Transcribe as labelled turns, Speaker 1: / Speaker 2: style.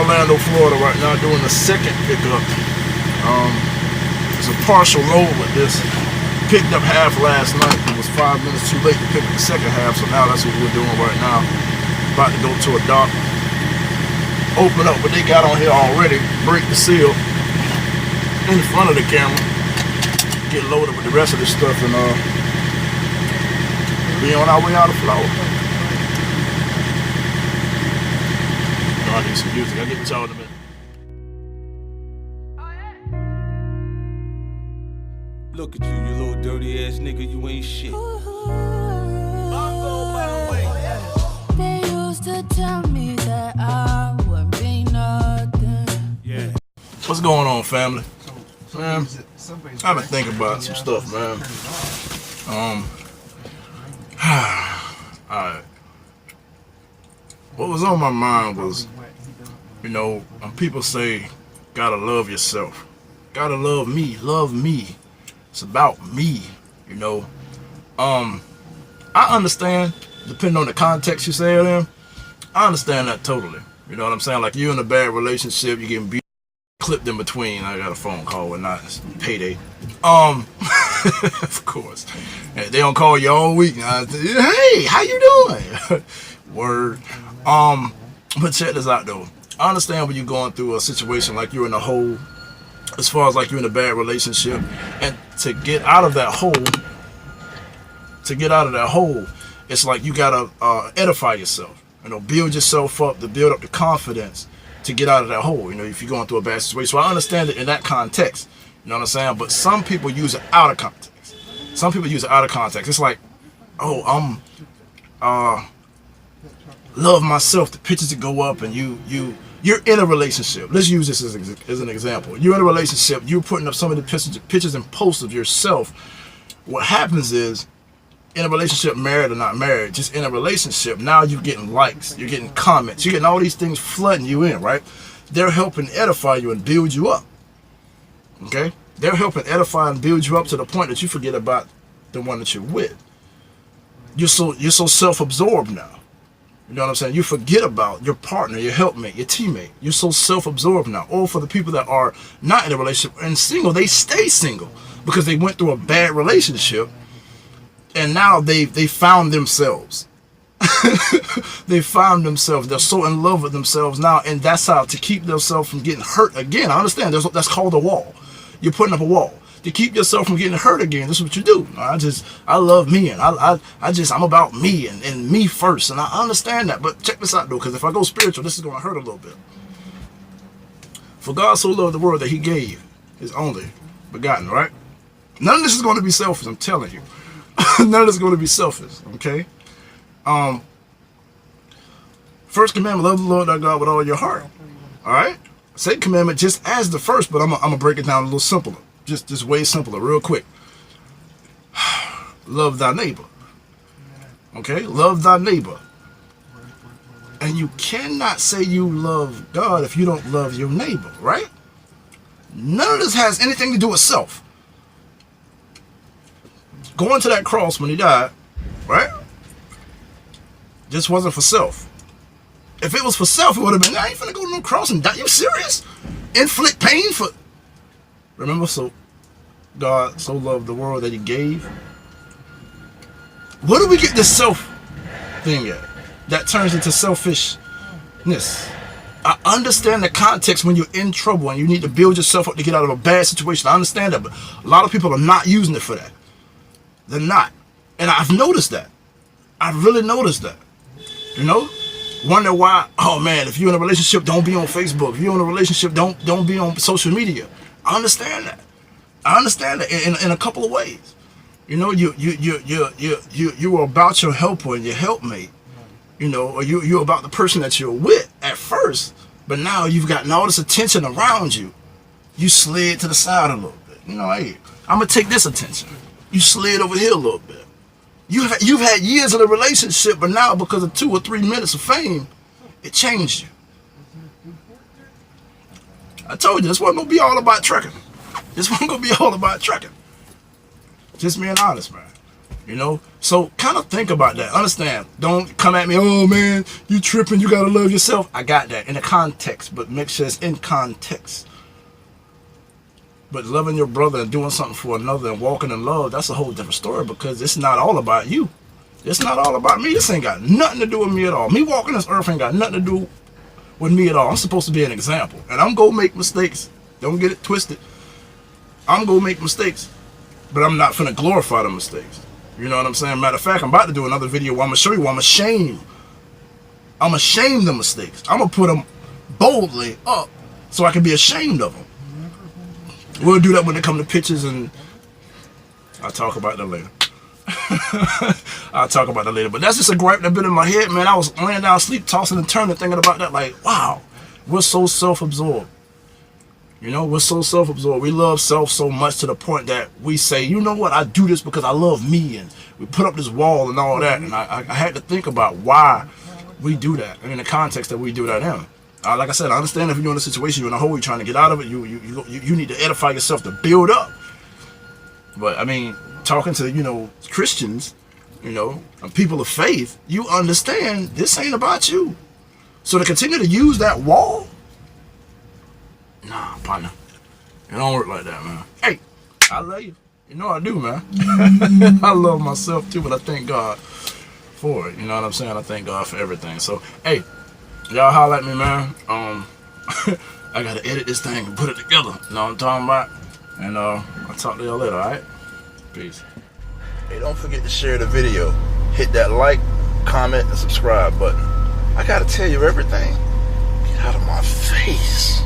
Speaker 1: Orlando, Florida right now doing the second pickup. It's a partial load with this. Picked up half last night. It was 5 minutes too late to pick up the second half, so now that's what we're doing right now. About to go to a dock, open up what they got on here already, break the seal in front of the camera, get loaded with the rest of this stuff, and be on our way out of Florida. I need some music. I'll get with y'all in a minute.
Speaker 2: Look at you, you little dirty ass nigga, you ain't shit.
Speaker 3: They used to tell me that I wouldn't be nothing.
Speaker 2: Yeah.
Speaker 1: What's going on, family? Man, I've been thinking about some stuff, man. Alright. What was on my mind was, you know, when people say, gotta love yourself. Gotta love me. Love me. It's about me, you know. I understand, depending on the context you say it in, I understand that totally. You know what I'm saying? Like, you're in a bad relationship, you're getting beat, clipped in between. I got a phone call with not payday. Of course. They don't call you all week. Hey, how you doing? Word. But check this out though. I understand when you're going through a situation like you're in a hole, as far as like you're in a bad relationship, and to get out of that hole, it's like you gotta edify yourself, you know, build yourself up, to build up the confidence to get out of that hole, you know, if you're going through a bad situation. So I understand it in that context, you know what I'm saying? But some people use it out of context. Some people use it out of context. It's like, oh, love myself, the pictures that go up, and you're in a relationship. Let's use this as an example. You're in a relationship, you're putting up some of the pictures and posts of yourself. What happens is, in a relationship, married or not married, just in a relationship, now you're getting likes, you're getting comments, you're getting all these things flooding you in, right? They're helping edify you and build you up. Okay? They're helping edify and build you up to the point that you forget about the one that you're with. You're so self-absorbed now. You know what I'm saying? You forget about your partner, your helpmate, your teammate. You're so self-absorbed now. Or for the people that are not in a relationship and single, they stay single because they went through a bad relationship, and now they found themselves. They found themselves. They're so in love with themselves now, and that's how to keep themselves from getting hurt again. I understand. That's called a wall. You're putting up a wall to keep yourself from getting hurt again. This is what you do. I love me, and I'm about me and me first, and I understand that. But check this out though, because if I go spiritual, this is going to hurt a little bit. For God so loved the world that He gave His only begotten, right? None of this is going to be selfish. I'm telling you, none of this is going to be selfish. Okay. First commandment: love the Lord thy God with all your heart. All right. Second commandment, just as the first, but I'm gonna break it down a little simpler. Just way simpler, real quick. Love thy neighbor. Okay? Love thy neighbor. And you cannot say you love God if you don't love your neighbor, right? None of this has anything to do with self. Going to that cross when He died, right? Just wasn't for self. If it was for self, it would have been, I ain't finna go to no cross and die. You serious? Inflict pain for... Remember, so God so loved the world that He gave. Where do we get this self thing at? That turns into selfishness. I understand the context when you're in trouble and you need to build yourself up to get out of a bad situation. I understand that, but a lot of people are not using it for that. They're not. And I've noticed that. I've really noticed that. You know? Wonder why, oh man, if you're in a relationship, don't be on Facebook. If you're in a relationship, don't be on social media. I understand that. I understand that in a couple of ways. You know, you're about your helper and your helpmate. You know, or you're about the person that you're with at first, but now you've gotten all this attention around you. You slid to the side a little bit. You know, hey, I'm gonna take this attention. You slid over here a little bit. You've had years in a relationship, but now because of 2 or 3 minutes of fame, it changed you. I told you, this wasn't gonna be all about trekking. This wasn't gonna be all about trekking. Just being honest, man. You know, so kind of think about that. Understand? Don't come at me, oh man, you tripping, you gotta love yourself. I got that in the context, but make sure it's in context. But loving your brother and doing something for another and walking in love, that's a whole different story, because it's not all about you. It's not all about me. This ain't got nothing to do with me at all. Me walking this earth ain't got nothing to do with me at all. I'm supposed to be an example, and I'm gonna make mistakes. Don't get it twisted. I'm gonna make mistakes, but I'm not finna glorify the mistakes. You know what I'm saying? Matter of fact, I'm about to do another video where I'm gonna show you why I'm ashamed. I'm ashamed of mistakes. I'm gonna put them boldly up so I can be ashamed of them. We'll do that when it comes to pictures, and I'll talk about that later. I'll talk about that later. But that's just a gripe that been in my head, man. I was laying down asleep, tossing and turning, thinking about that. Like, wow, we're so self-absorbed. You know, we're so self-absorbed. We love self so much to the point that we say, you know what, I do this because I love me, and we put up this wall and all that. And I had to think about why we do that, and in the context that we do that in. Like I said, I understand if you're in a situation, you're in a hole, you're trying to get out of it, you need to edify yourself to build up. But I mean, talking to, you know, Christians, you know, and people of faith, you understand this ain't about you. So to continue to use that wall, nah, partner, it don't work like that, man. Hey, I love you. You know I do, man. I love myself too, but I thank God for it. You know what I'm saying? I thank God for everything. So, hey, y'all holler at me, man. I gotta edit this thing and put it together. You know what I'm talking about? And I'll talk to y'all later, alright? Peace. Hey, don't forget to share the video. Hit that like, comment, and subscribe button. I gotta tell you everything. Get out of my face.